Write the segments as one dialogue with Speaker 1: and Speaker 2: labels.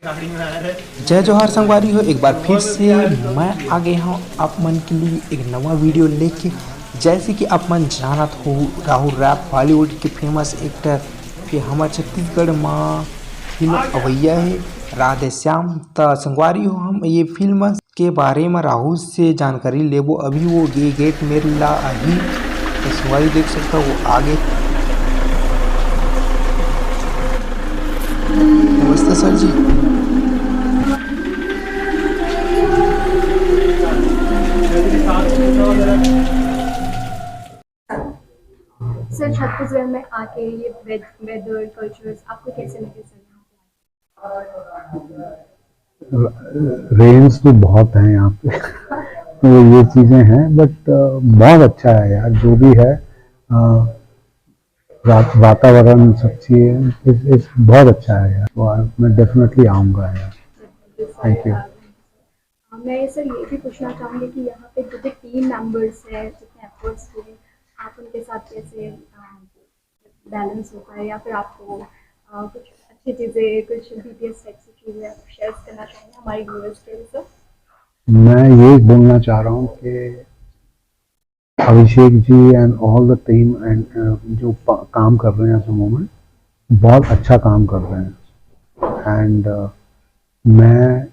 Speaker 1: जय जोहार संगवारी हो, एक बार फिर से मैं आ गया हूँ आप मन के लिए एक नवा वीडियो लेके। जैसे कि आप मन जानत हो, राहुल रैप बॉलीवुड के फेमस एक्टर फिर हमारे छत्तीसगढ़ में फिल्म अवैया है राधे श्याम। तो संगवारी हो, हम ये फिल्म के बारे में राहुल से जानकारी लेबो। अभी वो गेट मेरे ला अभी तो संगवारी देख सकता हो वो आगे। नमस्ते सर जी।
Speaker 2: सर छत्तीसगढ़ में आके ये वेदर कल्चर्स आपको कैसे लगे सर?
Speaker 3: रेंज तो बहुत है यहाँ पे तो ये चीज़ें हैं बट बहुत अच्छा है यार जो भी है। वातावरण सब चीज़ें इस बहुत अच्छा है यार, तो मैं डेफिनेटली आऊँगा यार। Thank you.
Speaker 2: मैं सर ये भी पूछना चाहूँगी कि यहाँ पे जो भी टीम मेंबर्स हैं जितने एफर्ट्स हुए, आप उनके साथ कैसे बैलेंस होता है, या फिर आपको कुछ अच्छी चीज़ें, कुछ बीटीएस टाइप की चीज़ें आप शेयर करना चाहेंगे हमारे व्यूअर्स के लिए सर?
Speaker 3: मैं ये बोलना चाह रहा हूँ कि Abhishek ji and all the team and जो काम कर रहे हैं एट द मोमेंट बहुत अच्छा काम कर रहे हैं। एंड मैं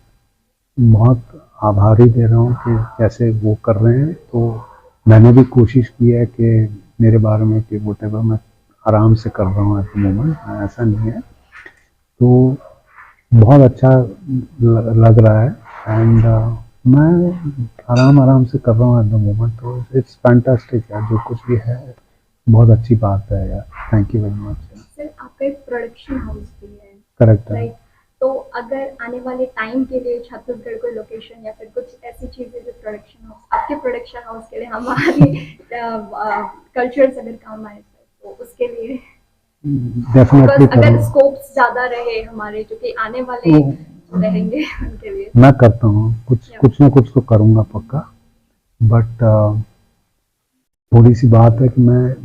Speaker 3: बहुत आभारी दे रहा हूँ कि कैसे वो कर रहे हैं। तो मैंने भी कोशिश की है कि मेरे बारे में कि वोटेवर मैं आराम से कर रहा हूँ एट द मोमेंट, ऐसा नहीं है। तो बहुत अच्छा लग रहा है एंड मैं आराम से कर रहा हूँ एट द मोमेंट। तो इट्स फैंटास्टिक यार, जो कुछ भी है बहुत अच्छी बात है यार। Thank you very much.
Speaker 2: Sir आपका एक प्रोडक्शन हाउस भी है,
Speaker 3: करेक्ट है।
Speaker 2: तो अगर आने वाले टाइम के लिए छत्तीसगढ़ को लोकेशन या फिर कुछ ऐसी चीज़ें जो प्रोडक्शन हाउस, आपके प्रोडक्शन हाउस के लिए हमारी कल्चर्स अगर काम आए सर, तो उसके लिए
Speaker 3: डेफिनेटली
Speaker 2: अगर स्कोप्स ज़्यादा रहे हमारे जो कि आने वाले रहेंगे उनके लिए
Speaker 3: मैं करता हूँ कुछ ना कुछ तो करूँगा पक्का। बट थोड़ी सी बात है कि मैं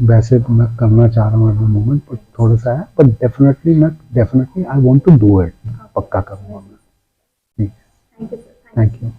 Speaker 3: करना चाह रहा हूँ एट द मोमेंट, बट थोड़ा सा है। But definitely I want to do it, पक्का करूँगा मैं।
Speaker 2: Thank you sir.
Speaker 3: Thank you.